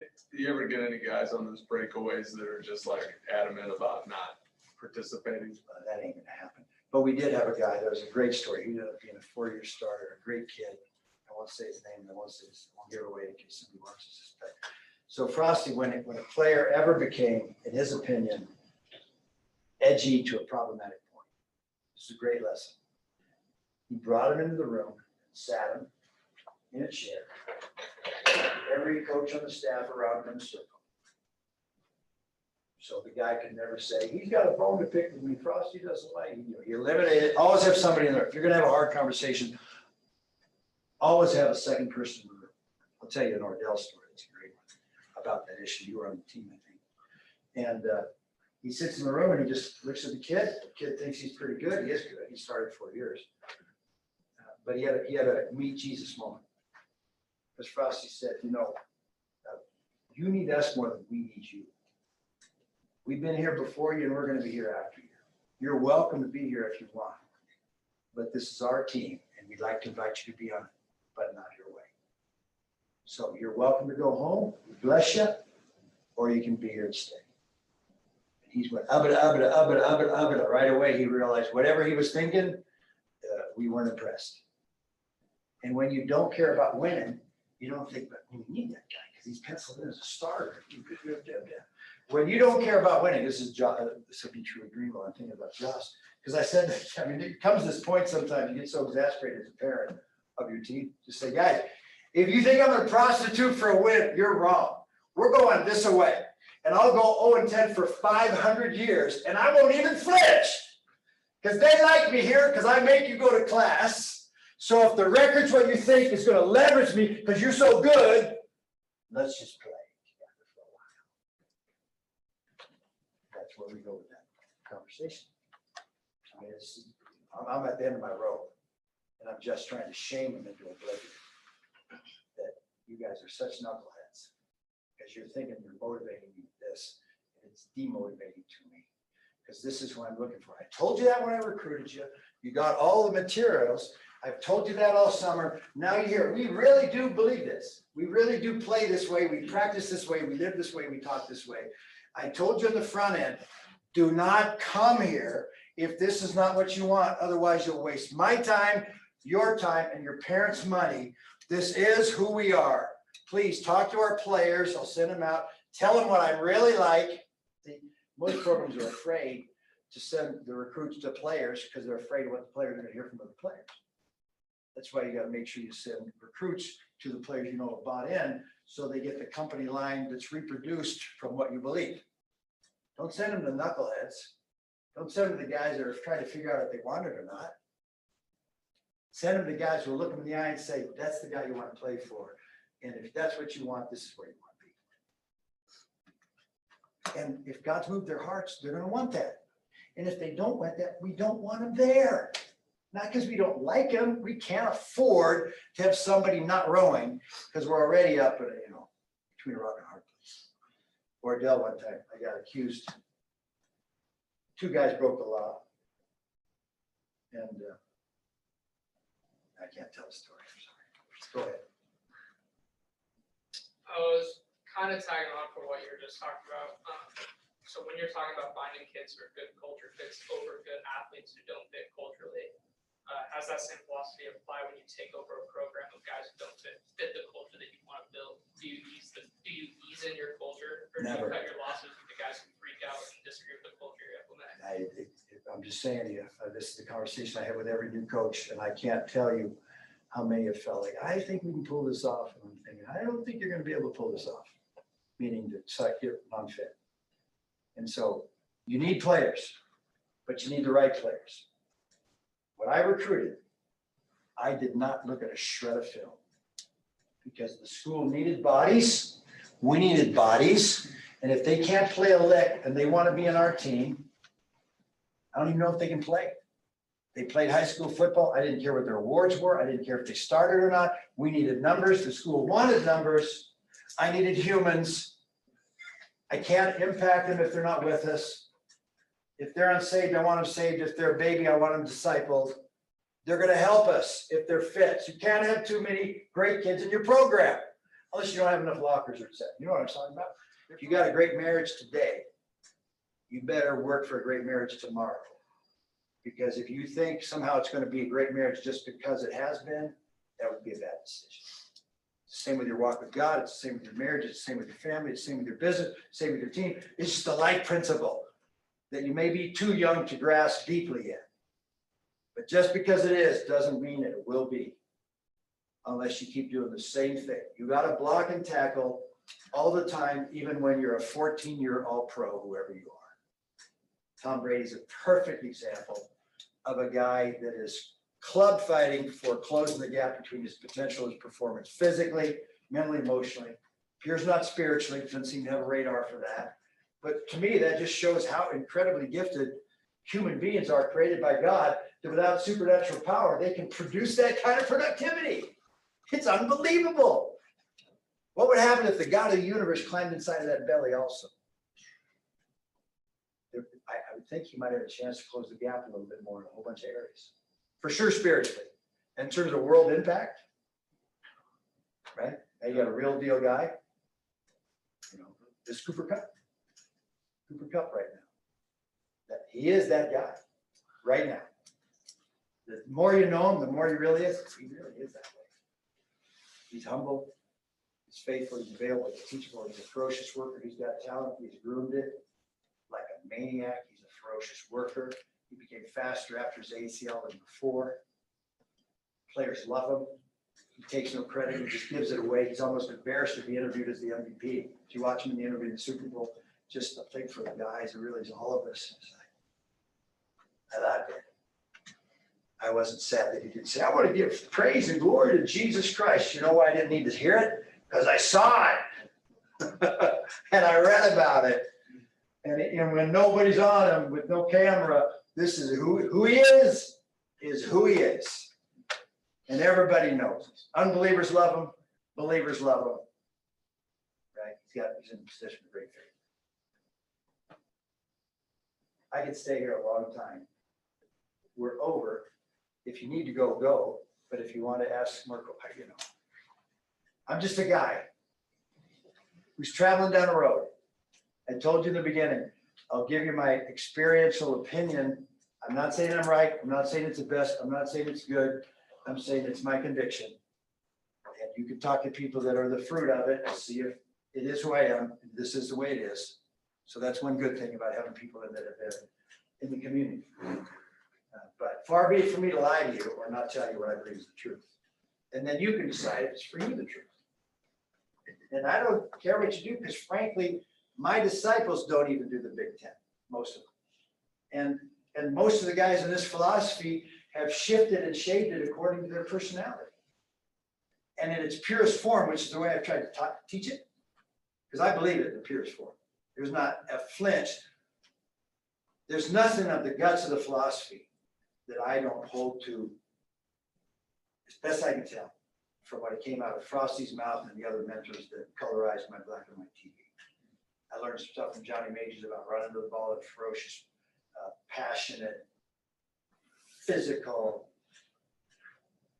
Do you ever get any guys on those breakaways that are just like adamant about not participating? That ain't gonna happen. But we did have a guy, that was a great story. He ended up being a 4-year starter, a great kid. I won't say his name, I won't give it away in case somebody wants to suspect. So Frosty, when a player ever became, in his opinion, edgy to a problematic point, this is a great lesson. He brought him into the room, sat him in a chair. Every coach on the staff around him in a circle. So the guy could never say, he's got a bone to pick with me, Frosty doesn't like you. You eliminate it. Always have somebody in there. If you're gonna have a hard conversation, always have a second person in the room. I'll tell you an Ordell story. It's a great one about that issue. You were on the team, I think. And he sits in the room and he just looks at the kid. The kid thinks he's pretty good. He is good. He started 4 years. But he had a meet Jesus moment. Because Frosty said, you need us more than we need you. We've been here before you and we're going to be here after you. You're welcome to be here if you want. But this is our team and we'd like to invite you to be on it, but not your way. So you're welcome to go home, bless you, or you can be here and stay. And he's went, right away. He realized whatever he was thinking, we weren't impressed. And when you don't care about winning, you don't think, but we need that guy because he's penciled in as a starter. When you don't care about winning, this will be true of Greenville. I'm thinking about Josh. Because I said, it comes to this point sometimes you get so exasperated as a parent of your team. Just say, guys, if you think I'm going to prostitute for a win, you're wrong. We're going this away. And I'll go 0-10 for 500 years, and I won't even flinch. Because they like me here because I make you go to class. So if the record's what you think is going to leverage me because you're so good, let's just play together for a while. That's where we go with that conversation. I mean, I'm at the end of my rope, and I'm just trying to shame them into oblivion that you guys are such knuckleheads because you're thinking you're motivating me with this, and it's demotivating to me because this is what I'm looking for. I told you that when I recruited you. You got all the materials. I've told you that all summer. Now you hear, we really do believe this. We really do play this way. We practice this way. We live this way. We talk this way. I told you on the front end, do not come here if this is not what you want. Otherwise, you'll waste my time, your time, and your parents' money. This is who we are. Please talk to our players. I'll send them out. Tell them what I'm really like. Most programs are afraid to send the recruits to players because they're afraid of what the players are going to hear from other players. That's why you got to make sure you send recruits to the players you know have bought in so they get the company line that's reproduced from what you believe. Don't send them to knuckleheads. Don't send them to the guys that are trying to figure out if they want it or not. Send them to guys who will look them in the eye and say, that's the guy you want to play for. And if that's what you want, this is where you want to be. And if God's moved their hearts, they're going to want that. And if they don't want that, we don't want them there. Not because we don't like them. We can't afford to have somebody not rowing because we're already up at, between a rock and a hard place. Ordell one time, I got accused. 2 guys broke the law. And I can't tell the story. I'm sorry. Go ahead. I was kind of tagging on for what you were just talking about. So when you're talking about finding kids who are good culture fits over good athletes who don't fit culturally, has that same philosophy apply when you take over a program of guys who don't fit the culture that you want to build? Do you ease in your culture, or do you cut your losses with the guys who freak out and disagree with the culture you're implementing? I'm just saying to you, this is the conversation I have with every new coach, and I can't tell you how many have felt like, I think we can pull this off. And I'm thinking, I don't think you're going to be able to pull this off, meaning that you're unfit. And so you need players, but you need the right players. When I recruited, I did not look at a shred of film because the school needed bodies. We needed bodies. And if they can't play a lick and they want to be in our team, I don't even know if they can play. They played high school football. I didn't care what their awards were. I didn't care if they started or not. We needed numbers. The school wanted numbers. I needed humans. I can't impact them if they're not with us. If they're unsaved, I want them saved. If they're a baby, I want them discipled. They're going to help us if they're fit. So you can't have too many great kids in your program. unless you don't have enough lockers or set. You know what I'm talking about? If you got a great marriage today, you better work for a great marriage tomorrow. Because if you think somehow it's going to be a great marriage just because it has been, that would be a bad decision. It's the same with your walk with God. It's the same with your marriage. It's the same with your family. It's the same with your business. Same with your team. It's just a life principle that you may be too young to grasp deeply yet. But just because it is doesn't mean it will be, unless you keep doing the same thing. You got to block and tackle all the time, even when you're a 14-year all-pro, whoever you are. Tom Brady's a perfect example of a guy that is club fighting for closing the gap between his potential and his performance, physically, mentally, emotionally. Appears not spiritually, doesn't seem to have a radar for that. But to me, that just shows how incredibly gifted human beings are, created by God, that without supernatural power, they can produce that kind of productivity. It's unbelievable. What would happen if the God of the universe climbed inside of that belly also? I would think he might have a chance to close the gap a little bit more in a whole bunch of areas. For sure, spiritually. In terms of world impact, right? Now you got a real deal guy. You know, this Cooper Kupp right now. That he is that guy right now. The more you know him, the more he really is. He really is that way. He's humble. He's faithful. He's available. He's teachable. He's a ferocious worker. He's got talent. He's groomed it like a maniac. He's a ferocious worker. He became faster after his ACL than before. Players love him. He takes no credit. He just gives it away. He's almost embarrassed to be interviewed as the MVP. If you watch him in the interview in the Super Bowl, just a thing for the guys. It really is all of us. I liked it. I wasn't sad that he didn't say, I want to give praise and glory to Jesus Christ. You know why I didn't need to hear it? Because I saw it. And I read about it. And when nobody's on him with no camera, this is who he is who he is. And everybody knows. Unbelievers love him. Believers love him. Right? He's in a position of great faith. I could stay here a long time. We're over. If you need to go, go. But if you want to ask more, you know. I'm just a guy who's traveling down a road. I told you in the beginning, I'll give you my experiential opinion. I'm not saying I'm right. I'm not saying it's the best. I'm not saying it's good. I'm saying it's my conviction. And you can talk to people that are the fruit of it and see if it is who I am. This is the way it is. So that's one good thing about having people that have been in the community. But far be it for me to lie to you or not tell you what I believe is the truth. And then you can decide if it's for you the truth. And I don't care what you do, because frankly, my disciples don't even do the Big Ten, most of them. And most of the guys in this philosophy have shifted and shaped it according to their personality. And in its purest form, which is the way I've tried to teach it, because I believe it in the purest form. There's not a flinch. There's nothing of the guts of the philosophy that I don't hold to, as best I can tell, from what came out of Frosty's mouth and the other mentors that colorized my black and white TV. I learned some stuff from Johnny Majors about running the ball at ferocious, passionate, physical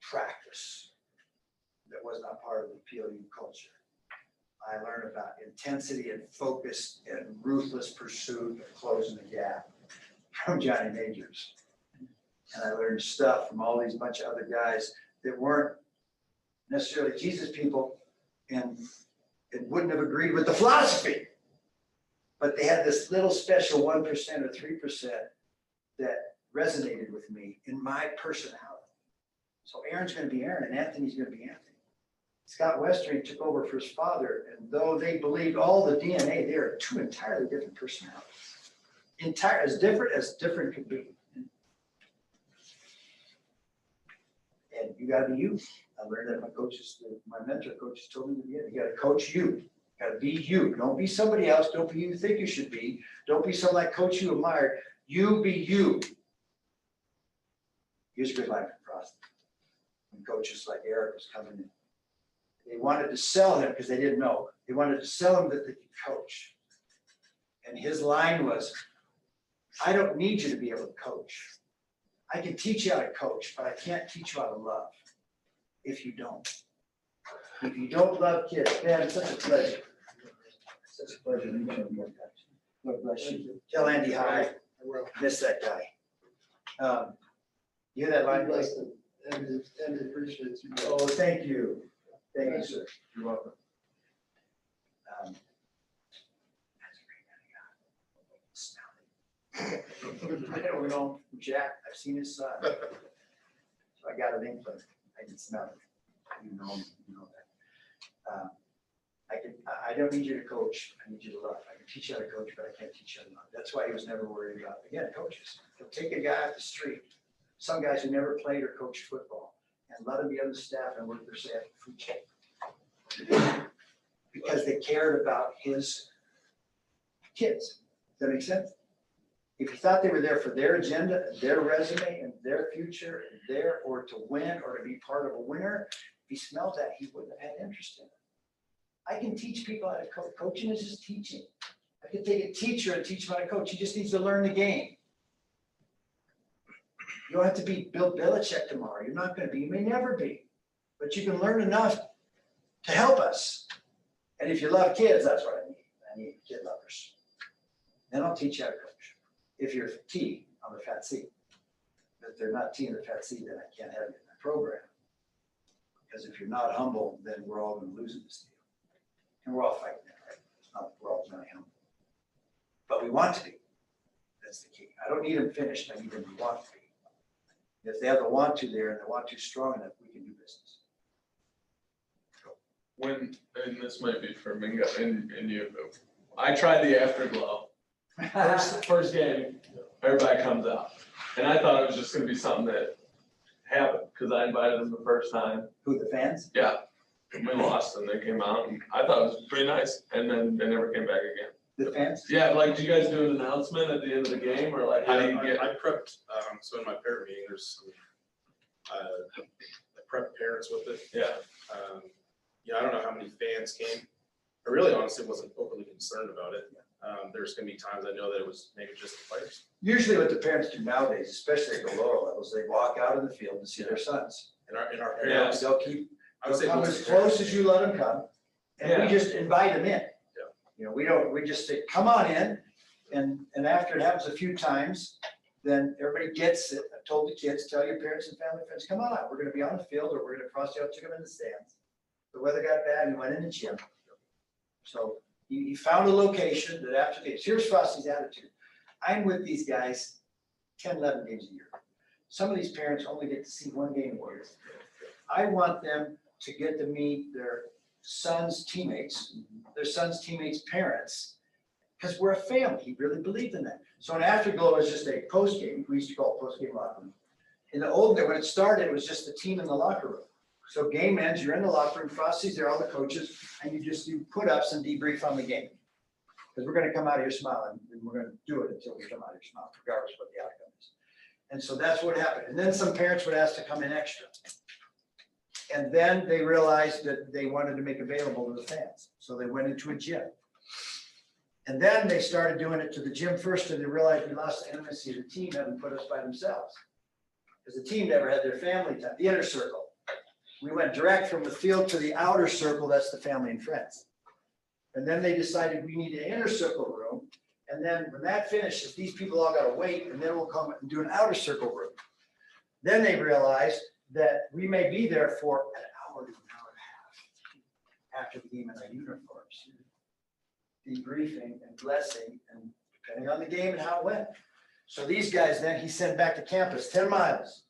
practice that was not part of the PLU culture. I learned about intensity and focus and ruthless pursuit of closing the gap from Johnny Majors. And I learned stuff from all these bunch of other guys that weren't necessarily Jesus people and it wouldn't have agreed with the philosophy. But they had this little special 1% or 3% that resonated with me in my personality. So Aaron's going to be Aaron and Anthony's going to be Anthony. Scott Westering took over for his father, and though they believed all the DNA, they are two entirely different personalities. As different could be. And you got to be you. I learned that my mentor coaches told me to be it. You got to coach you. You got to be you. Don't be somebody else. Don't be who you think you should be. Don't be some like coach you admire. You be you. Here's a good line from Frost. When coaches like Eric was coming in, they wanted to sell him because they didn't know. They wanted to sell him that they could coach. And his line was, I don't need you to be able to coach. I can teach you how to coach, but I can't teach you how to love if you don't. If you don't love kids, man, it's such a pleasure. Such a pleasure. God bless you. Tell Andy hi. I will. Miss that guy. You hear that line? Bless them. And appreciates you. Oh, thank you. Thank you, sir. You're welcome. I don't know, Jack, I've seen his son. So I got an inkling, I can smell it. You know that. I don't need you to coach, I need you to love. I can teach you how to coach, but I can't teach you how to love. That's why he was never worried about, again, coaches. He'll take a guy off the street, some guys who never played or coached football, and let them be on the staff and work their staff for free. Because they cared about his kids. Does that make sense? If he thought they were there for their agenda, their resume, and their future, and their, or to win, or to be part of a winner, if he smelled that, he wouldn't have had interest in it. I can teach people how to coach. Coaching is just teaching. I can take a teacher and teach him how to coach. He just needs to learn the game. You don't have to be Bill Belichick tomorrow. You're not going to be. You may never be. But you can learn enough to help us. And if you love kids, that's what I need. I need kid lovers. Then I'll teach you how to coach. If you're T on the fat C. But if they're not T on the fat C, then I can't have you in my program. Because if you're not humble, then we're all going to lose in this deal. And we're all fighting it, right? It's not, we're all not humble. But we want to be. That's the key. I don't need them finished. I need them to want to be. If they have the want to there and the want to strong enough, we can do business. When, and this might be for Mingo and you, I tried the Afterglow. First game, everybody comes out. And I thought it was just gonna be something that happened, because I invited them the first time. Who, the fans? Yeah, we lost and they came out and I thought it was pretty nice. And then they never came back again. The fans? Yeah, like, do you guys do an announcement at the end of the game or like, how do you Yeah, get? I prepped, so in my parent meeting, there's some, I prepped parents with it. Yeah, Yeah, I don't know how many fans came. I really honestly wasn't overly concerned about it. There's gonna be times I know that it was maybe just the players. Usually what the parents do nowadays, especially at the lower levels, they walk out in the field to see their sons. And our And parents, they'll keep, I would they'll say. come as close as you let them come. And we Yeah. just invite them in. Yeah. You know, we just say, come on in. And after it happens a few times, then everybody gets it. I told the kids, tell your parents and family friends, come on out. We're gonna be on the field or we're gonna cross you out, took them in the stands. The weather got bad, we went in the gym. So he found a location that after games, here's Frosty's attitude. I'm with these guys 10, 11 games a year. Some of these parents only get to see one game a year. I want them to get to meet their son's teammates, parents, because we're a family. He really believed in that. So an Afterglow is just a post game. We used to call it post game locker room. In the old day, when it started, it was just the team in the locker room. So game ends, you're in the locker room, Frosty's there, all the coaches, and you just do put-ups and debrief on the game. Because we're gonna come out of here smiling, and we're gonna do it until we come out of here smiling, regardless what the outcome is. And so that's what happened. And then some parents would ask to come in extra. And then they realized that they wanted to make available to the fans. So they went into a gym. And then they started doing it to the gym first, and they realized we lost the intimacy of the team, having put us by themselves. Because the team never had their family time, the inner circle. We went direct from the field to the outer circle, that's the family and friends. And then they decided we need an inner circle room. And then when that finishes, these people all gotta wait, and then we'll come and do an outer circle room. Then they realized that we may be there for an hour to an hour and a half after the game in our uniforms. Debriefing and blessing, and depending on the game and how it went. So these guys then, he sent back to campus, 10 miles.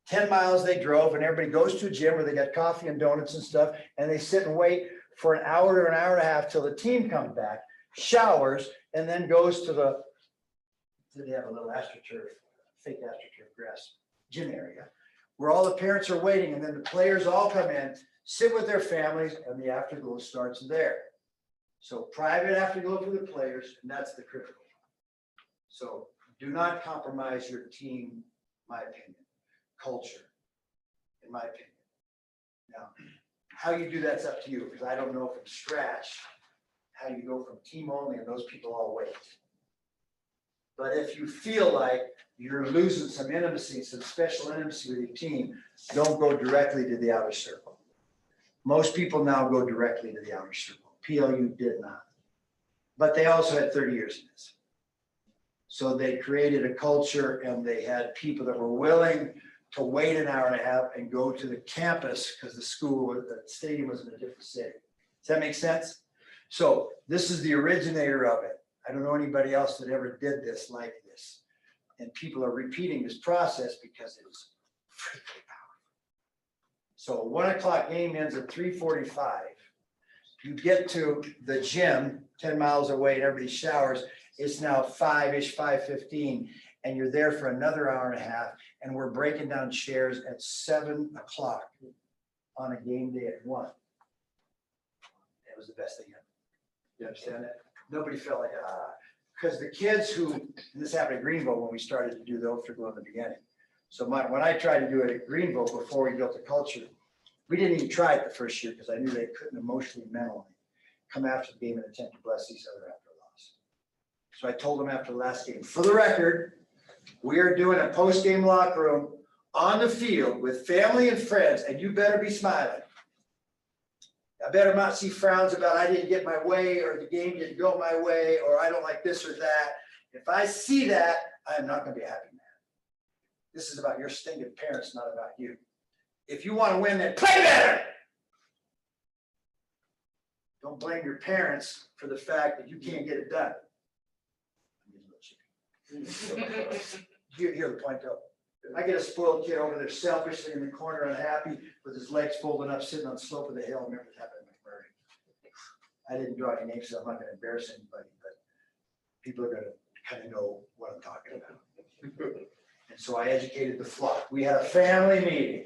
10 miles they drove, and everybody goes to a gym where they got coffee and donuts and stuff, and they sit and wait for an hour or an hour and a half till the team comes back, showers, and then goes to the, they have a little AstroTurf, fake AstroTurf grass gym area, where all the parents are waiting, and then the players all come in, sit with their families, and the Afterglow starts there. So private Afterglow for the players, and that's the critical. So do not compromise your team, my opinion. Culture, in my opinion. Now, how you do that's up to you, because I don't know from scratch how you go from team only and those people all wait. But if you feel like you're losing some intimacy, some special intimacy with your team, don't go directly to the outer circle. Most people now go directly to the outer circle. PLU did not. But they also had 30 years in this. So they created a culture and they had people that were willing to wait an hour and a half and go to the campus because the stadium was in a different city. Does that make sense? So this is the originator of it. I don't know anybody else that ever did this like this. And people are repeating this process because it is freaking powerful. So a 1 o'clock game ends at 3:45. You get to the gym 10 miles away and everybody showers. It's now 5-ish, 5:15, and you're there for another hour and a half. And we're breaking down chairs at 7 o'clock on a game day at 1. It was the best thing ever. You understand that? Nobody felt like, because the kids who, and this happened at Greenville when we started to do the Afterglow in the beginning. So when I tried to do it at Greenville before we built the culture, we didn't even try it the first year because I knew they couldn't emotionally, mentally come after the game and attempt to bless each other after a loss. So I told them after the last game, for the record, we are doing a post-game locker room on the field with family and friends, and you better be smiling. I better not see frowns about I didn't get my way or the game didn't go my way or I don't like this or that. If I see that, I am not going to be a happy man. This is about your stinking parents, not about you. If you want to win, then play better. Don't blame your parents for the fact that you can't get it done. You hear the point though. I get a spoiled kid over there selfishly in the corner, unhappy, with his legs folded up, sitting on the slope of the hill. Remember what happened in McMurray. I didn't draw any names, so I'm not going to embarrass anybody, but people are going to kind of know what I'm talking about. And so I educated the flock. We had a family meeting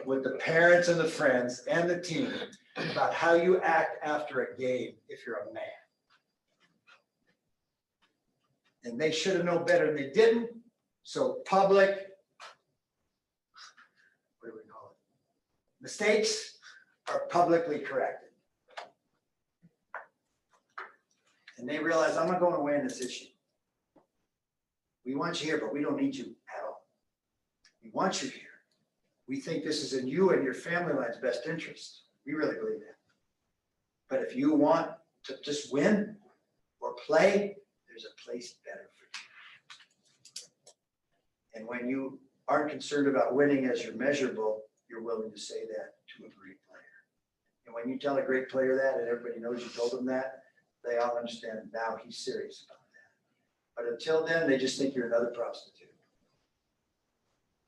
with the parents and the friends and the team about how you act after a game if you're a man. And they should have known better and they didn't. So public, what do we call it? Mistakes are publicly corrected. And they realize I'm not going away in this issue. We want you here, but we don't need you at all. We want you here. We think this is in you and your family line's best interest. We really believe that. But if you want to just win or play, there's a place better for you. And when you aren't concerned about winning as your measurable, you're willing to say that to a great player. And when you tell a great player that and everybody knows you told them that, they all understand now he's serious about that. But until then, they just think you're another prostitute,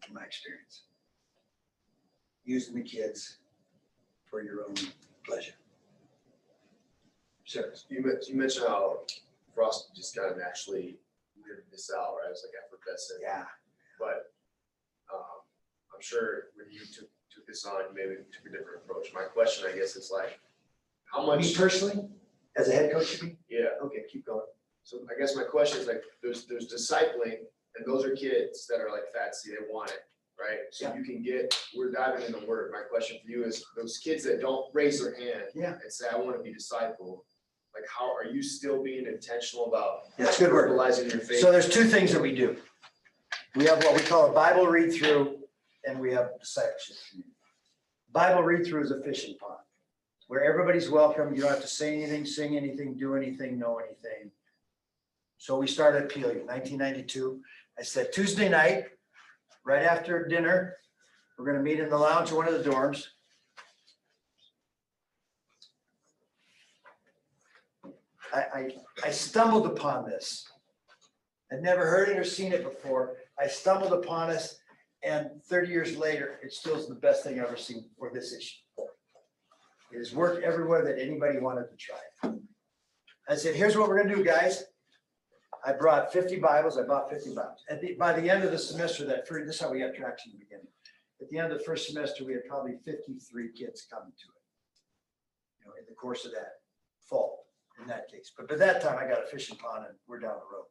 in my experience. Using the kids for your own pleasure. Sure. You mentioned how Frost just kind of naturally lived this out, right? It was like effervescent. Yeah. But I'm sure when you took this on, you maybe took a different approach. My question, I guess, is like, how much? Me personally, as a head coach, you mean? Yeah. Okay, keep going. So I guess my question is like, there's discipling, and those are kids that are like fatsy, they want it, right? So Yeah. you can get, we're diving in the word. My question for you is, those kids that don't raise their hand Yeah. and say, I want to be discipled, like how are you still being intentional about That's a good word. verbalizing your faith? So there's two things that we do. We have what we call a Bible read through, and we have discipleship. Bible read through is a fishing pond where everybody's welcome. You don't have to say anything, sing anything, do anything, know anything. So we started at PLU, 1992. I said Tuesday night, right after dinner, we're going to meet in the lounge of one of the dorms. I stumbled upon this. I'd never heard it or seen it before. I stumbled upon it, and 30 years later, it still is the best thing I've ever seen for this issue. It has worked everywhere that anybody wanted to try. I said, here's what we're gonna do, guys. I brought 50 Bibles, I bought 50 Bibles. By the end of the semester, this is how we got traction in the beginning. At the end of the first semester, we had probably 53 kids coming to it, in the course of that fall, in that case. But by that time, I got a fishing pond and we're down the road.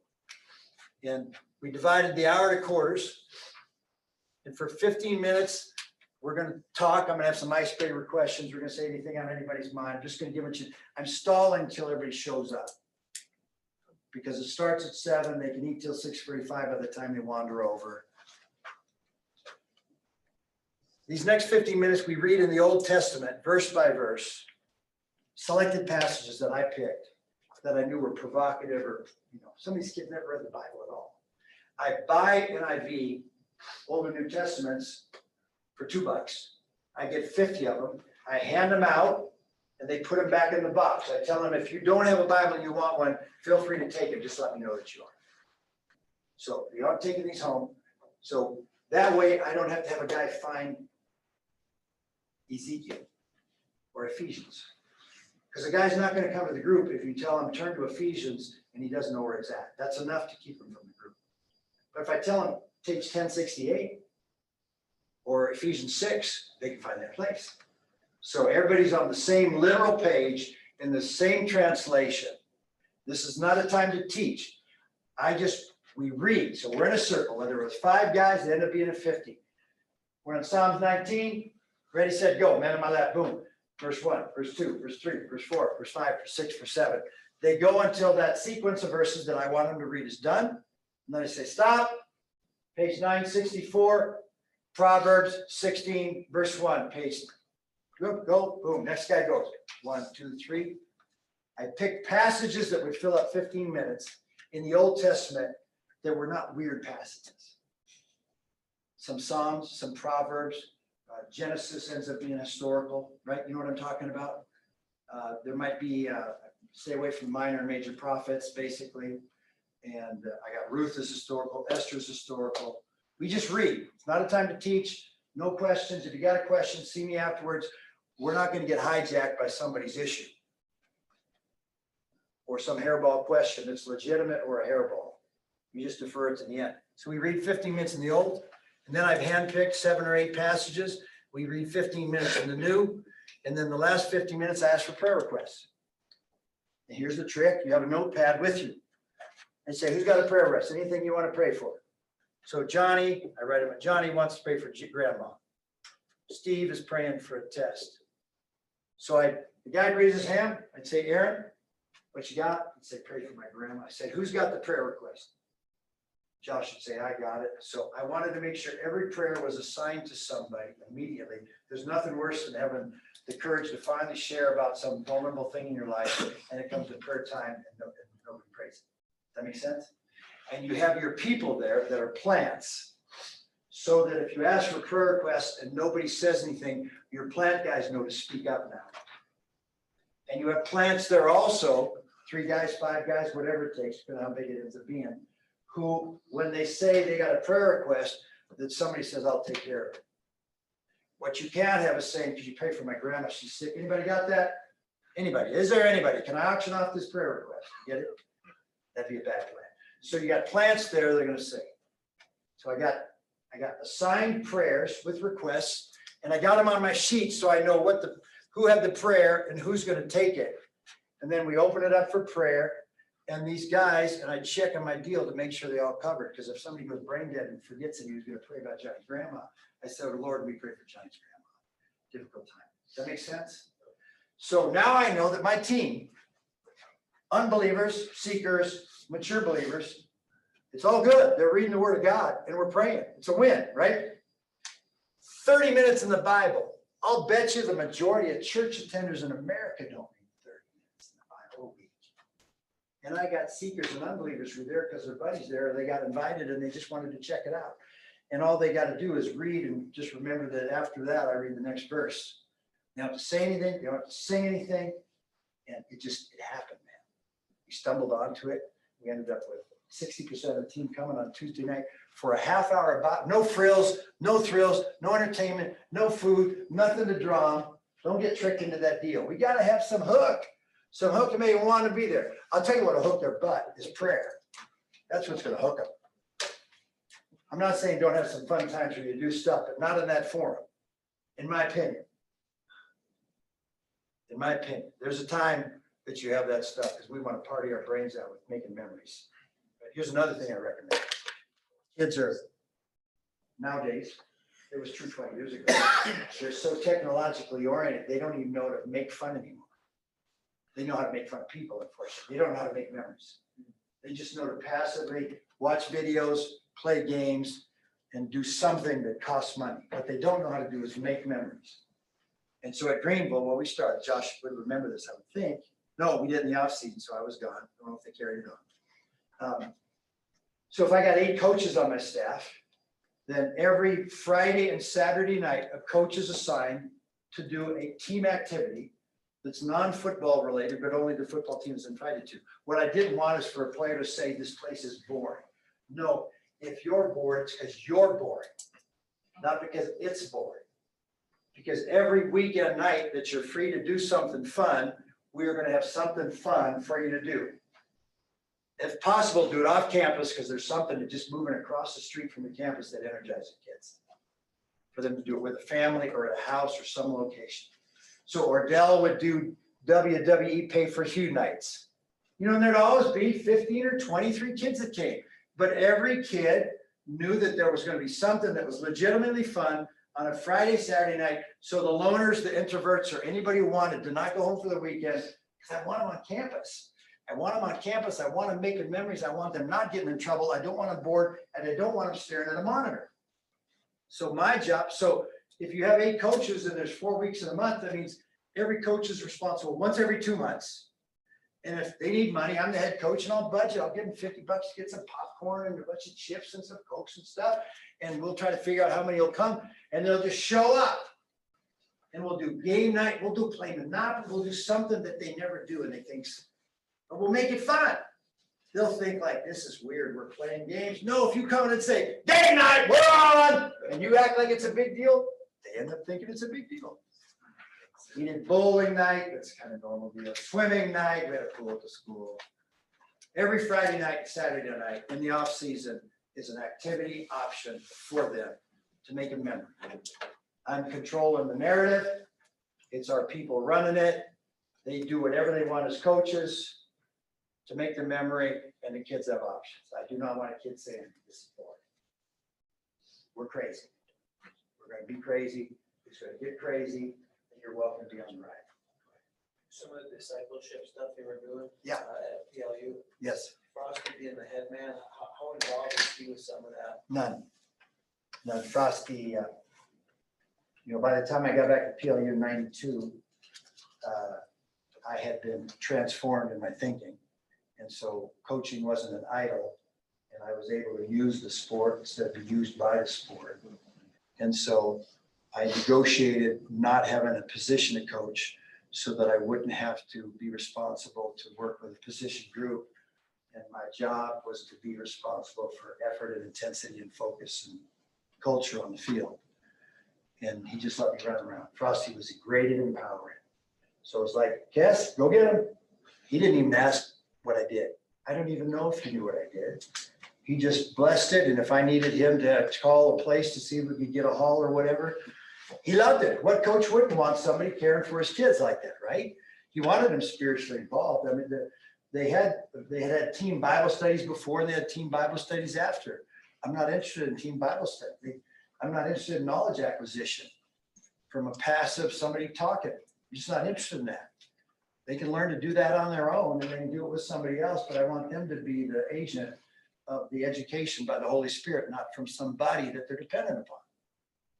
And we divided the hour to quarters. And for 15 minutes, we're going to talk. I'm going to have some icebreaker questions. We're going to say anything on anybody's mind. I'm just going to give it to you. I'm stalling until everybody shows up. Because it starts at 7. They can eat till 6:45 by the time they wander over. These next 15 minutes, we read in the Old Testament, verse by verse, selected passages that I picked that I knew were provocative, or, some of these kids never read the Bible at all. I buy NIV, Old and New Testaments, for $2. I get 50 of them. I hand them out, and they put them back in the box. I tell them, if you don't have a Bible and you want one, feel free to take it. Just let me know that you are. So you aren't taking these home. So that way, I don't have to have a guy find Ezekiel or Ephesians. Because the guy's not going to come to the group if you tell him turn to Ephesians and he doesn't know where it's at. That's enough to keep him from the group. But if I tell him page 1068 or Ephesians 6, they can find that place. So everybody's on the same literal page in the same translation. This is not a time to teach. We read. So we're in a circle. Whether it was 5 guys, it ended up being a 50. We're in Psalms 19. Ready, set, go. Man on my lap, boom. Verse 1, verse 2, verse 3, verse 4, verse 5, verse 6, verse 7. They go until that sequence of verses that I want them to read is done. And then I say, stop. Page 964, Proverbs 16, verse 1, page, go, boom. Next guy goes. 1, 2, 3. I picked passages that would fill up 15 minutes in the Old Testament that were not weird passages. Some Psalms, some Proverbs. Genesis ends up being historical, right? You know what I'm talking about? There might be, stay away from minor and major prophets, basically. And I got Ruth is historical, Esther's historical. We just read. It's not a time to teach. No questions. If you got a question, see me afterwards. We're not going to get hijacked by somebody's issue or some hairball question that's legitimate or a hairball. You just defer it to the end. So we read 15 minutes in the Old, and then I've handpicked 7 or 8 passages. We read 15 minutes in the New, and then the last 15 minutes I ask for prayer requests. And here's the trick. You have a notepad with you. And say, who's got a prayer request? Anything you want to pray for? So Johnny, I write him, Johnny wants to pray for grandma. Steve is praying for a test. So the guy raises his hand. I'd say, Aaron, what you got? He'd say, pray for my grandma. I said, who's got the prayer request? Josh would say, I got it. So I wanted to make sure every prayer was assigned to somebody immediately. There's nothing worse than having the courage to finally share about some vulnerable thing in your life, and it comes to prayer time and nobody prays it. That makes sense? And you have your people there that are plants, so that if you ask for prayer requests and nobody says anything, your plant guys know to speak up now. And you have plants there also, 3 guys, 5 guys, whatever it takes, depending on how big it ends up being, who, when they say they got a prayer request, that somebody says, I'll take care of it. What you can't have is saying, could you pray for my grandma? She's sick. Anybody got that? Anybody? Is there anybody? Can I auction off this prayer request? Get it? That'd be a bad plan. So you got plants there, they're going to say. So I got assigned prayers with requests, and I got them on my sheet so I know who had the prayer and who's going to take it. And then we open it up for prayer. And these guys, and I check on my deal to make sure they all covered. Because if somebody goes brain dead and forgets that he was going to pray about Johnny's grandma, I said, oh, Lord, we pray for Johnny's grandma. Difficult time. Does that make sense? So now I know that my team, unbelievers, seekers, mature believers, it's all good. They're reading the Word of God and we're praying. It's a win, right? 30 minutes in the Bible. I'll bet you the majority of church attenders in America don't read 30 minutes in the Bible a week. And I got seekers and unbelievers who were there because their buddies there, they got invited and they just wanted to check it out. And all they got to do is read and just remember that after that, I read the next verse. You don't have to say anything. You don't have to sing anything. And it happened, man. We stumbled onto it. We ended up with 60% of the team coming on Tuesday night for a half hour about no frills, no thrills, no entertainment, no food, nothing to draw them. Don't get tricked into that deal. We got to have some hook. Some hook that may want to be there. I'll tell you what will hook their butt is prayer. That's what's going to hook them. I'm not saying don't have some fun times where you do stuff, but not in that forum, in my opinion. In my opinion, there's a time that you have that stuff because we want to party our brains out with making memories. But here's another thing I recommend. Kids are, nowadays, it was true 20 years ago, they're so technologically oriented, they don't even know how to make fun anymore. They know how to make fun of people, unfortunately. They don't know how to make memories. They just know to passively watch videos, play games, and do something that costs money. What they don't know how to do is make memories. And so at Greenville, when we started, Josh would remember this, I would think. No, we did in the off season, so I was gone. I don't know if they carried it on. So if I got 8 coaches on my staff, then every Friday and Saturday night, a coach is assigned to do a team activity that's non-football related, but only the football team is invited to. What I didn't want is for a player to say this place is boring. No, if you're bored, it's because you're boring, not because it's boring. Because every weekend night that you're free to do something fun, we are going to have something fun for you to do. If possible, do it off campus, because there's something to just moving across the street from the campus that energizes kids. For them to do it with a family or at a house or some location. So Ordell would do WWE pay for Hugh nights. You know, and there'd always be 15 or 23 kids that came. But every kid knew that there was going to be something that was legitimately fun on a Friday, Saturday night. So the loners, the introverts, or anybody who wanted to not go home for the weekend, because I want them on campus. I want them on campus. I want them making memories. I want them not getting in trouble. I don't want them bored, and I don't want them staring at a monitor. So my job, so if you have 8 coaches and there's 4 weeks in a month, that means every coach is responsible once every 2 months. And if they need money, I'm the head coach and I'll budget. I'll give them $50 to get some popcorn and a bunch of chips and some Cokes and stuff. And we'll try to figure out how many will come, and they'll just show up. And we'll do game night. We'll do play Monopoly. We'll do something that they never do. And they think, but we'll make it fun. They'll think like, this is weird. We're playing games. No, if you come in and say, game night, we're on, and you act like it's a big deal, they end up thinking it's a big deal. We did bowling night. That's kind of normal deal. Swimming night. We had a pool at the school. Every Friday night, Saturday night in the off season is an activity option for them to make a memory. I'm controlling the narrative. It's our people running it. They do whatever they want as coaches to make the memory, and the kids have options. I do not want a kid saying, this is boring. We're crazy. We're going to be crazy. It's going to get crazy, and you're welcome to be on the ride. Some of the discipleship stuff you were doing. Yeah. At PLU. Yes. Frosty being the head man, how involved is he with some of that? None. Frosty, by the time I got back to PLU in 92, I had been transformed in my thinking. And so coaching wasn't an idol, and I was able to use the sport instead of be used by the sport. And so I negotiated not having a position to coach so that I wouldn't have to be responsible to work with a position group. And my job was to be responsible for effort and intensity and focus and culture on the field. And he just let me run around. Frosty was great at empowering. So it was like, Kess, go get him. He didn't even ask what I did. I don't even know if he knew what I did. He just blessed it. And if I needed him to call a place to see if we could get a hall or whatever, he loved it. What coach wouldn't want somebody caring for his kids like that, right? He wanted them spiritually involved. I mean, they had team Bible studies before, and they had team Bible studies after. I'm not interested in team Bible study. I'm not interested in knowledge acquisition from a passive somebody talking. I'm just not interested in that. They can learn to do that on their own, and they can do it with somebody else, but I want them to be the agent of the education by the Holy Spirit, not from somebody that they're dependent upon.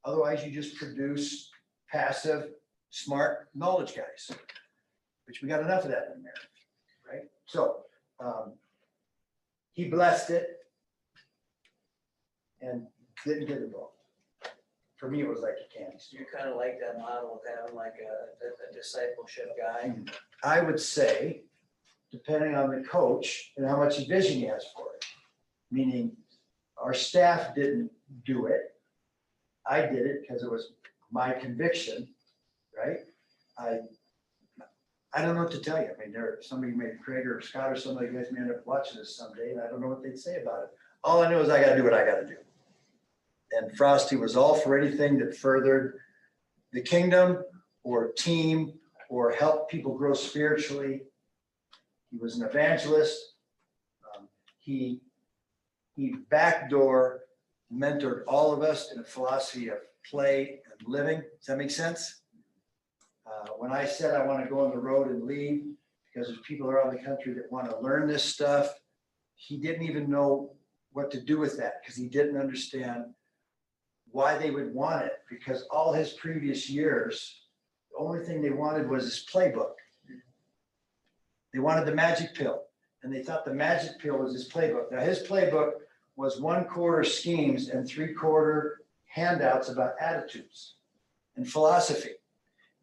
Otherwise, you just produce passive, smart knowledge guys, which we got enough of that in America, right? So he blessed it and didn't get involved. For me, it was like a candy store. You kind of like that model of having like a discipleship guy. I would say, depending on the coach and how much vision he has for it, meaning our staff didn't do it. I did it because it was my conviction, right? I don't know what to tell you. I mean, somebody may, Craig or Scott or somebody, you guys may end up watching this someday, and I don't know what they'd say about it. All I know is I got to do what I got to do. And Frosty was all for anything that furthered the kingdom or team or helped people grow spiritually. He was an evangelist. He backdoor mentored all of us in a philosophy of play and living. Does that make sense? When I said I want to go on the road and lead because there's people around the country that want to learn this stuff, he didn't even know what to do with that because he didn't understand why they would want it, because all his previous years, the only thing they wanted was his playbook. They wanted the magic pill, and they thought the magic pill was his playbook. Now, his playbook was 1/4 schemes and 3/4 handouts about attitudes and philosophy.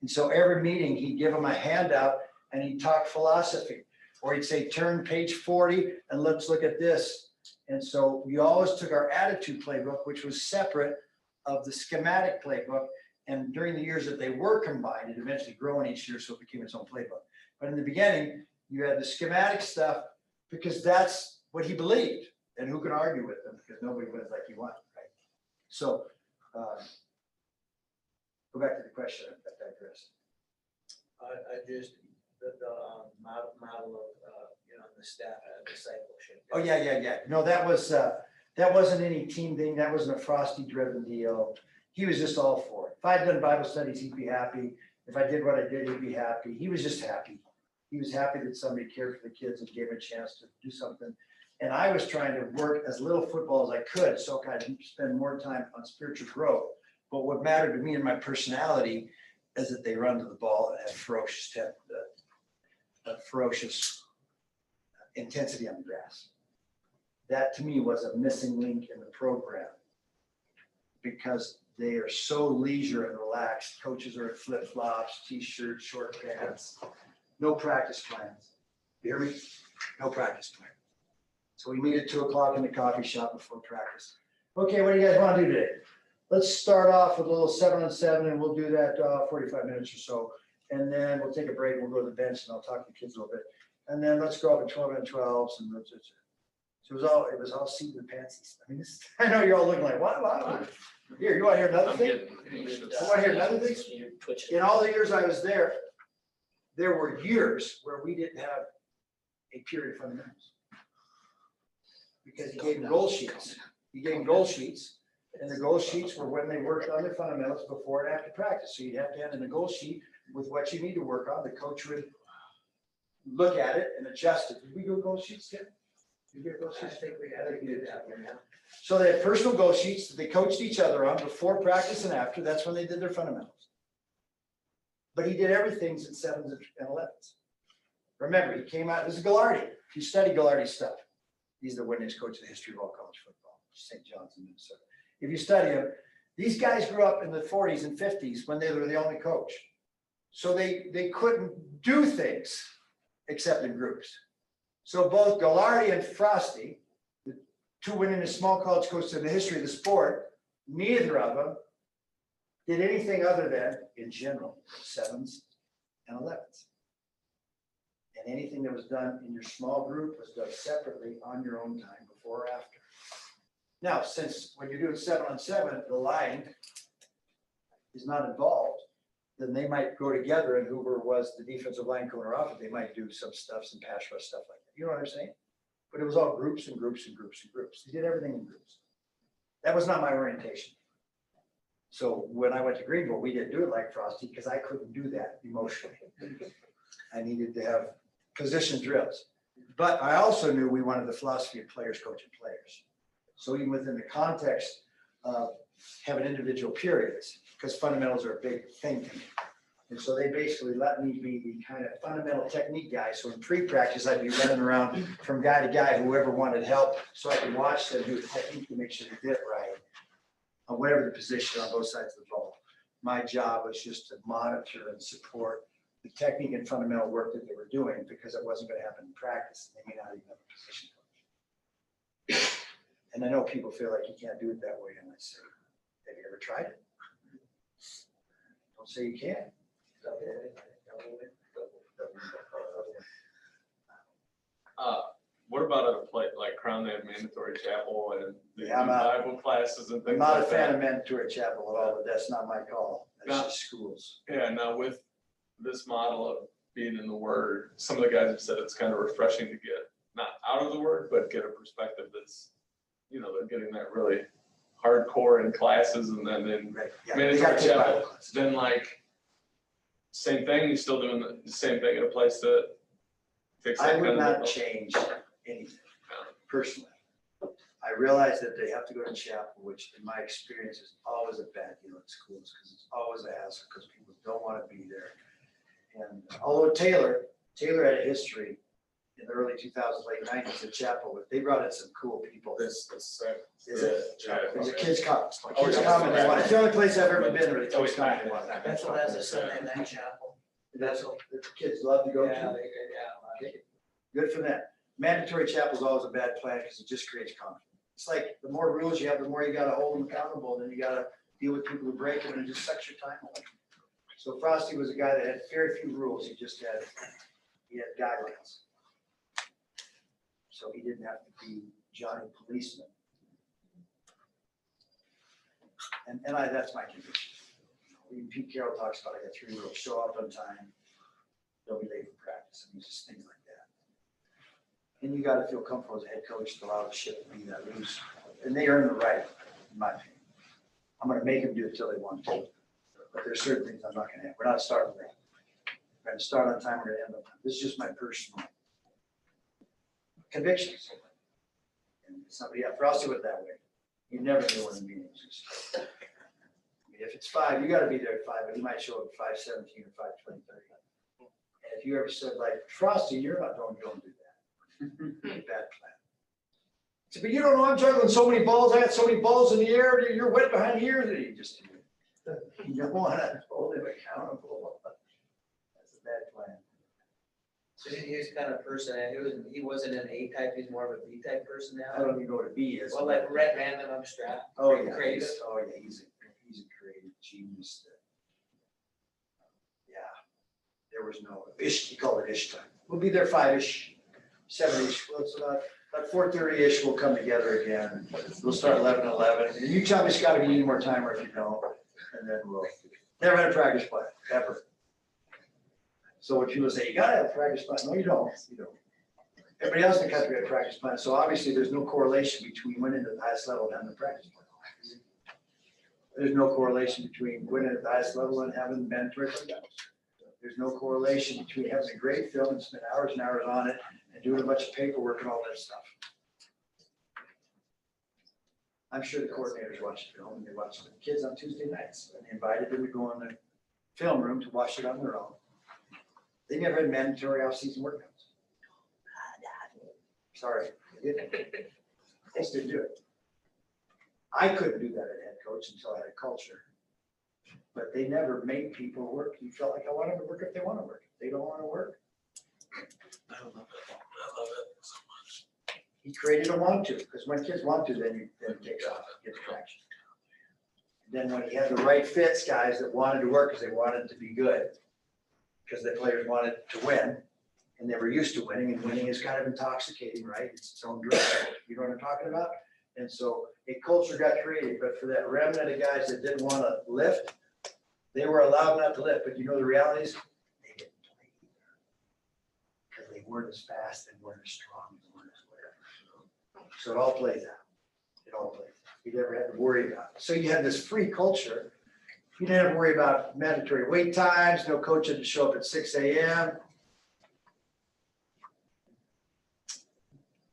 And so every meeting, he'd give them a handout and he'd talk philosophy. Or he'd say, turn page 40 and let's look at this. And so we always took our attitude playbook, which was separate of the schematic playbook. And during the years that they were combined, it eventually grew each year, so it became its own playbook. But in the beginning, you had the schematic stuff because that's what he believed. And who can argue with him, because nobody wins like he won, right? So go back to the question. I digress. I just, the model of, the staff discipleship. Oh, yeah. No, that wasn't any team thing. That wasn't a Frosty driven deal. He was just all for it. If I'd done Bible studies, he'd be happy. If I did what I did, he'd be happy. He was just happy. He was happy that somebody cared for the kids and gave him a chance to do something. And I was trying to work as little football as I could, so I could spend more time on spiritual growth. But what mattered to me and my personality is that they run to the ball and have ferocious intensity on the grass. That to me was a missing link in the program, because they are so leisure and relaxed. Coaches are in flip-flops, t-shirts, short pants, no practice plans. You hear me? No practice plan. So we meet at 2:00 in the coffee shop before practice. Okay, what do you guys want to do today? Let's start off with a little 7-on-7, and we'll do that 45 minutes or so. And then we'll take a break. We'll go to the bench and I'll talk to the kids a little bit. And then let's go up in 12-on-12s. And so it was all seat in the pantsies. I mean, I know you're all looking like, what? Here, you want to hear another I'm thing? getting anxious. You want to hear another thing? You're twitching. In all the years I was there were years where we didn't have a period of fundamentals. Because he gave them goal sheets. He gave them goal sheets, and the goal sheets were when they worked on their fundamentals before and after practice. So you'd have to hand in a goal sheet with what you need to work on. The coach would look at it and adjust it. Did we do goal sheets, Tim? Did we get goal I sheets? think we had to do that one now. So they had personal goal sheets that they coached each other on before practice and after. That's when they did their fundamentals. But he did everything in 7s and 11s. Remember, he came out, this is Gallardi. If you study Gallardi's stuff, he's the winningest coach in the history of all college football, St. John's in Minnesota. If you study him, these guys grew up in the 40s and 50s when they were the only coach. So they couldn't do things except in groups. So both Gallardi and Frosty, the two winningest small college coaches in the history of the sport, neither of them did anything other than, in general, 7s and 11s. And anything that was done in your small group was done separately on your own time, before or after. Now, since when you're doing 7-on-7, the line is not involved, then they might go together, and whoever was the defensive line corner off, they might do some stuff, some pass rush stuff like that. You know what I'm saying? But it was all groups and groups and groups and groups. They did everything in groups. That was not my orientation. So when I went to Greenville, we didn't do it like Frosty because I couldn't do that emotionally. I needed to have position drills. But I also knew we wanted the philosophy of players coaching players. So even within the context of having individual periods, because fundamentals are a big thing to me. And so they basically let me be the kind of fundamental technique guy. So in pre-practice, I'd be running around from guy to guy, whoever wanted help, so I could watch them do the technique to make sure they did it right on whatever the position on both sides of the ball. My job was just to monitor and support the technique and fundamental work that they were doing, because it wasn't going to happen in practice. They may not even have a position coach. And I know people feel like you can't do it that way. And I say, have you ever tried it? Don't say you can't. What about a place like Crown? They have mandatory chapel and they Yeah, I'm do out. Bible classes and I'm things not a like fan that. of mandatory chapel at all, but that's not my call. That's No. just schools. Yeah, now with this model of being in the Word, some of the guys have said it's kind of refreshing to get not out of the Word, but get a perspective that's, they're getting that really hardcore in classes, and then in Right. Yeah, they mandatory gotta take Bible chapel, classes. then like same thing. You're still doing the same thing at a place to fix I that would kind not of. change anything personally. I realize that they have to go to chapel, which in my experience is always a bad deal at schools, because it's always a hassle, because people don't want to be there. And although Taylor had a history in the early 2000s, late 90s at chapel, but they brought in some cool people. This, Is it? Yeah. The kids come, Oh, kids yeah. come and they want, it's the only place I've ever been where they always come and they want. That's what has a Sunday night chapel. That's what the kids love to go Yeah, to. yeah. Good for them. Mandatory chapel is always a bad plan because it just creates conflict. It's like the more rules you have, the more you gotta hold them accountable, and then you gotta deal with people who break them, and it just sucks your time away. So Frosty was a guy that had very few rules. He had guidelines. So he didn't have to be Johnny Policeman. And that's my conviction. Even Pete Carroll talks about, I got 3 rules: show up on time, don't be late for practice, and just things like that. And you gotta feel comfortable as a head coach to allow the ship to be that loose. And they earn the right, in my opinion. I'm gonna make them do it till they want to. But there's certain things I'm not gonna have. We're not starting late. We're gonna start on time, we're gonna end on time. This is just my personal convictions. And somebody else, Frosty went that way. You never knew when the meeting was. I mean, if it's 5, you gotta be there at 5, but he might show up at 5:17 or 5:20, 30. And if you ever said like, Frosty, you're not don't do that. Bad plan. So, but you don't know, I'm juggling so many balls, I got so many balls in the air, you're wet behind here, that you just, you don't wanna hold him accountable. That's a bad plan. So he was kind of person, he wasn't an A type, he's more of a B type I personality. don't even know what a B is. Well, like random abstract. Oh, yeah. Creative. He's a creative genius. Yeah, there was no, he called it ish time. We'll be there 5-ish, 7-ish, well, it's about 4:30-ish, we'll come together again. We'll start 11:11, and you tell me, Scott, if you need more time or if you don't, and then we'll, never had a practice plan, ever. So when people say, you gotta have a practice plan, no, you don't. Everybody else in the country had a practice plan, so obviously there's no correlation between winning at the highest level and having a practice plan. There's no correlation between winning at the highest level and having mandatory playouts. There's no correlation between having a great film and spend hours and hours on it and doing a bunch of paperwork and all that stuff. I'm sure the coordinators watch the film and they watch the kids on Tuesday nights, and they invited them to go in the film room to watch it on their own. They never had mandatory off-season workouts. Sorry, they didn't. They still do it. I couldn't do that as head coach until I had a culture. But they never made people work. You felt like I want them to work if they want to work. If they don't want to work. I love it so much. He created a want to, because when kids want to, then it takes off, gets traction. And then when he had the right fits, guys that wanted to work because they wanted to be good, because the players wanted to win, and they were used to winning, and winning is kind of intoxicating, right? It's its own drug. You know what I'm talking about? And so a culture got created, but for that remnant of guys that didn't want to lift, they were allowed not to lift. But you know the reality is, they didn't play either. Because they weren't as fast, they weren't as strong, they weren't as whatever. So it all plays out. It all plays out. You never had to worry about it. So you had this free culture. You didn't have to worry about mandatory wait times, no coach had to show up at 6 a.m.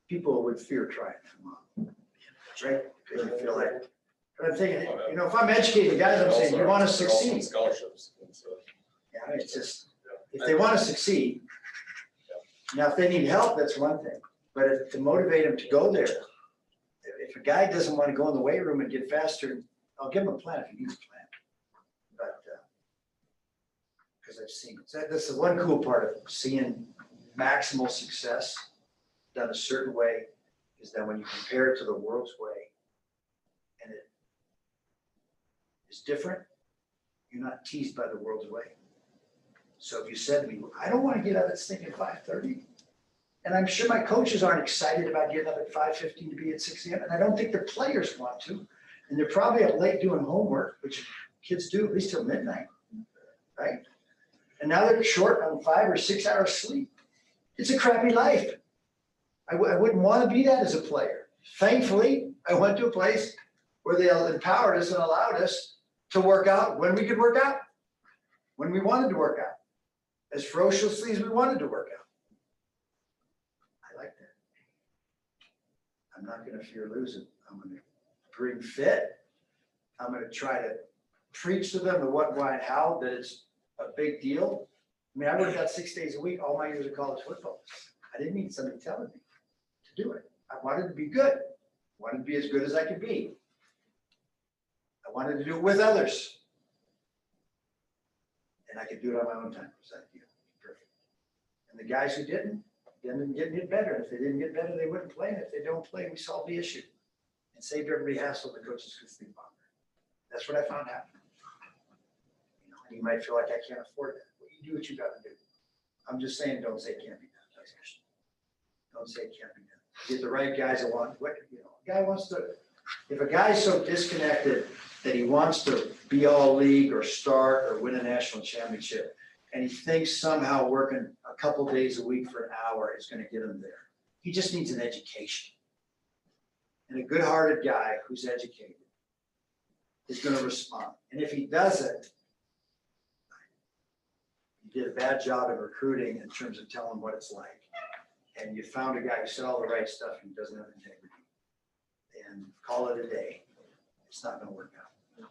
People would fear trying to come on, right? Because you feel like, but I'm thinking, you know, if I'm educating guys, I'm saying, you want to succeed. Scholarships. Yeah, it's just, if they want to succeed, now if they need help, that's one thing, but to motivate them to go there, if a guy doesn't want to go in the weight room and get faster, I'll give him a plan if he needs a plan. But, because I've seen, this is one cool part of seeing maximal success done a certain way, is that when you compare it to the world's way, and it is different, you're not teased by the world's way. So if you said to me, I don't want to get up at thinking 5:30, and I'm sure my coaches aren't excited about getting up at 5:15 to be at 6 a.m., and I don't think the players want to, and they're probably up late doing homework, which kids do at least till midnight, right? And now they're short on 5 or 6 hours sleep. It's a crappy life. I wouldn't want to be that as a player. Thankfully, I went to a place where they empowered us and allowed us to work out when we could work out, when we wanted to work out, as ferociously as we wanted to work out. I like that. I'm not gonna fear losing. I'm gonna bring fit. I'm gonna try to preach to them the what, why, and how, that it's a big deal. I mean, I worked out 6 days a week all my years of college football. I didn't need somebody telling me to do it. I wanted to be good. I wanted to be as good as I could be. I wanted to do it with others. And I could do it on my own time. So, perfect. And the guys who didn't get better. If they didn't get better, they wouldn't play. And if they don't play, we solved the issue and saved everybody hassle. The coaches could sleep longer. That's what I found happening. You might feel like I can't afford that. Well, you do what you got to do. I'm just saying, don't say it can't be done. Don't say it can't be done. Get the right guys that want what, a guy wants to. If a guy's so disconnected that he wants to be all league or start or win a national championship, and he thinks somehow working a couple days a week for an hour is going to get him there, he just needs an education. And a good-hearted guy who's educated is going to respond. And if he doesn't, you did a bad job in recruiting in terms of telling what it's like. And you found a guy who said all the right stuff and doesn't have integrity. And call it a day. It's not going to work out.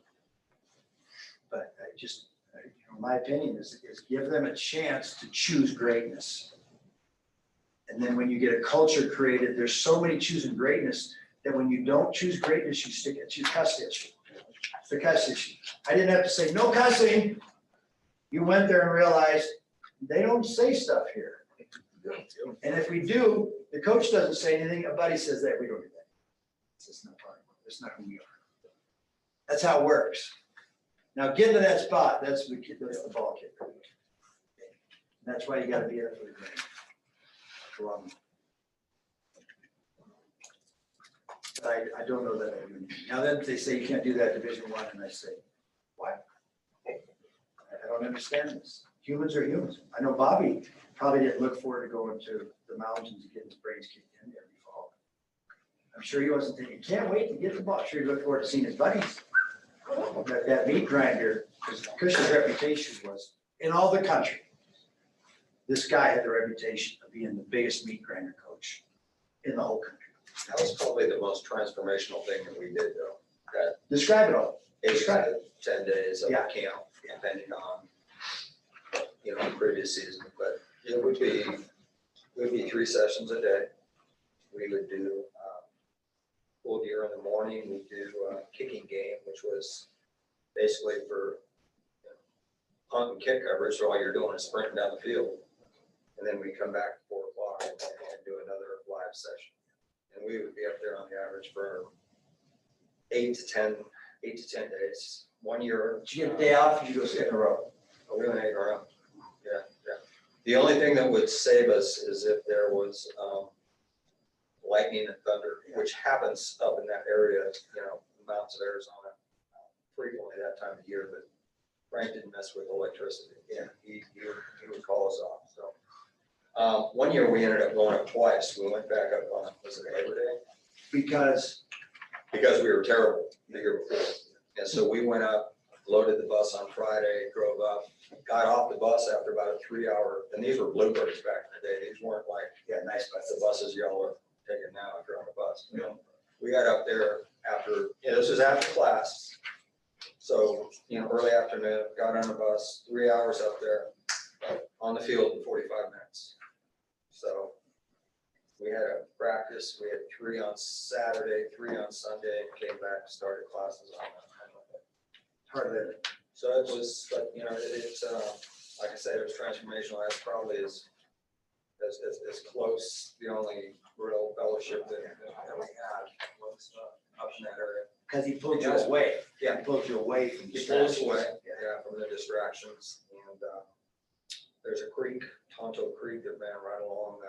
But I just, my opinion is give them a chance to choose greatness. And then when you get a culture created, there's so many choosing greatness that when you don't choose greatness, you cuss the issue. It's the cuss issue. I didn't have to say no cussing. You went there and realized they don't say stuff here. And if we do, the coach doesn't say anything, a buddy says that, we don't do that. It's just not part of it. That's not who we are. That's how it works. Now get to that spot, that's the ball kicker. That's why you gotta be there for the game. I don't know that I do. Now then they say you can't do that Division I, and I say, why? I don't understand this. Humans are humans. I know Bobby probably didn't look forward to going to the mountains and getting his brains kicked in every fall. I'm sure he wasn't thinking, can't wait to get the ball. I'm sure he looked forward to seeing his buddies. That meat grinder, because Cush's reputation was in all the country. This guy had the reputation of being the biggest meat grinder coach in the whole country. That was probably the most transformational thing that we did, though. That Describe it all. 8 Describe to 10 days of Yeah. camp, depending on, the previous season. But it would be 3 sessions a day. We would do full gear in the morning. We'd do kicking game, which was basically for punt and kick coverage. So all you're doing is sprinting down the field. And then we come back at 4 o'clock and do another live session. And we would be up there on the average for 8 to 10 days. 1 year. Did you get a day off? Did you go sit in a row? We went 8 around. Yeah. The only thing that would save us is if there was lightning and thunder, which happens up in that area, the mountains of Arizona, frequently that time of year. But Frank didn't mess with electricity. Yeah, he would call us off. So 1 year we ended up going up twice. We went back up on, was it Labor Day? Because Because we were terrible the year before. And so we went up, loaded the bus on Friday, drove up, got off the bus after about a 3-hour, and these were Bluebirds back in the day. These weren't like, nice the buses y'all are taking now if you're on the bus. We got up there after, this was after class. So, early afternoon, got on the bus, 3 hours up there, on the field in 45 minutes. So we had a practice, we had 3 on Saturday, 3 on Sunday, came back, started classes on Monday. part of it. So it was, but it's like I said, it was transformational. That's probably as close, the only real fellowship that we had was up in that area. Because he pulled you away. Yeah. He pulled you away from He pulled us distractions. away, from the distractions. And there's a creek, Tonto Creek, that ran right along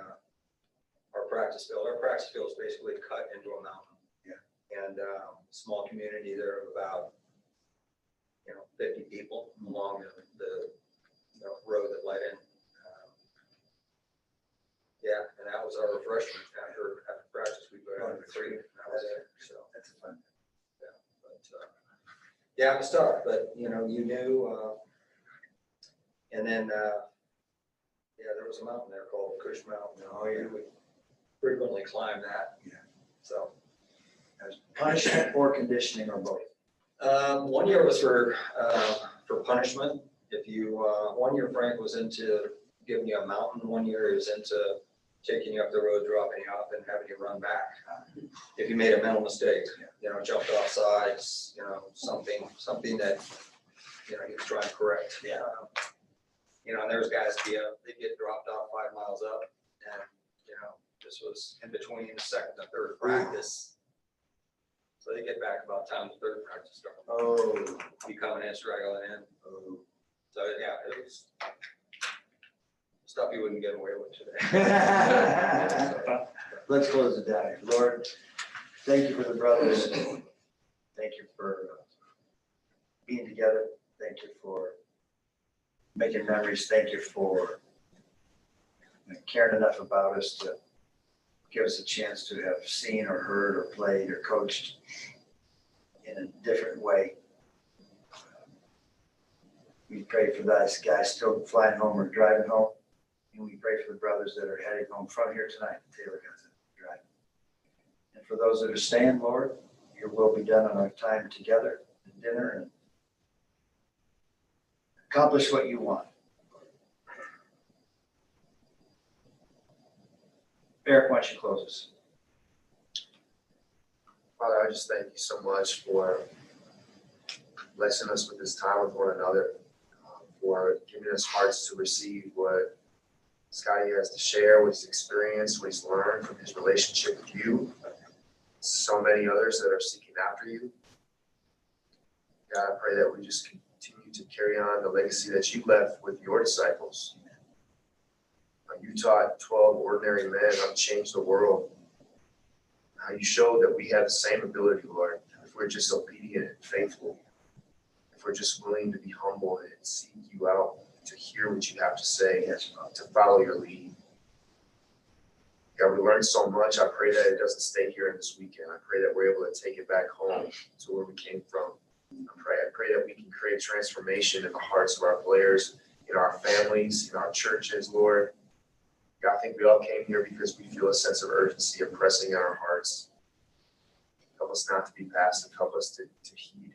our practice field. Our practice field is basically cut into a mountain. Yeah. And small community there of about 50 people along the road that led in. And that was our refreshment after practice. We go out to the creek, and that was it. So That's a fun. but it was tough, but you knew. And then there was a mountain there called Cush Mountain. Oh, yeah. We would frequently climb that. Yeah. So, As punishment or conditioning or both? 1 year was for punishment. If you, 1 year Frank was into giving you a mountain, 1 year he was into taking you up the road, dropping you off and having you run back. If you made a mental mistake, jumped off sides, something that, he was trying to correct. Yeah. And there's guys, they get dropped off 5 miles up and, this was in between the second and third practice. So they get back about time the third practice started. Oh. You coming in, straggling in. So, yeah, it was stuff you wouldn't get away with today. Let's close it down. Lord, thank you for the brothers. Thank you for being together. Thank you for making memories. Thank you for caring enough about us to give us a chance to have seen or heard or played or coached in a different way. We pray for those guys still flying home or driving home. And we pray for the brothers that are heading home from here tonight. Taylor got to drive. And for those that are staying, Lord, your will be done on our time together at dinner and accomplish what you want. Eric, why don't you close us? Father, I just thank you so much for blessing us with this time with one another, for giving us hearts to receive what Scotty has to share, what he's experienced, what he's learned from his relationship with you. So many others that are seeking after you. God, I pray that we just continue to carry on the legacy that you left with your disciples. You taught 12 ordinary men how to change the world. How you showed that we have the same ability, Lord, if we're just obedient and faithful. If we're just willing to be humble and seek you out, to hear what you have to say, to follow your lead. God, we learned so much. I pray that it doesn't stay here in this weekend. I pray that we're able to take it back home to where we came from. I pray that we can create transformation in the hearts of our players, in our families, in our churches, Lord. God, I think we all came here because we feel a sense of urgency oppressing in our hearts. Help us not to be passive. Help us to heed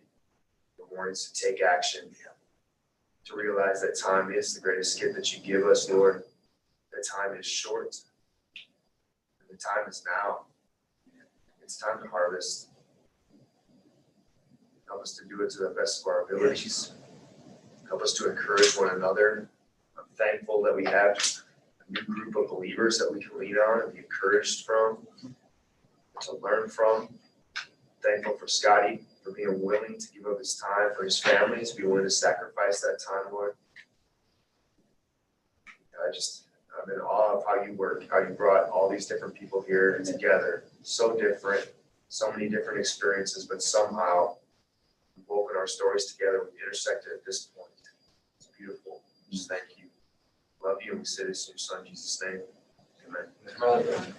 the warnings, to take action, to realize that time is the greatest gift that you give us, Lord. That time is short. And the time is now. It's time to harvest. Help us to do it to the best of our abilities. Help us to encourage one another. I'm thankful that we have just a new group of believers that we can lean on and be encouraged from, to learn from. Thankful for Scotty for being willing to give up his time for his family, to be willing to sacrifice that time, Lord. I'm in awe of how you work, how you brought all these different people here together. So different, so many different experiences, but somehow we've woven our stories together. We've intersected at this point. It's beautiful. Just thank you. Love you, and we say this in your son Jesus' name. Amen.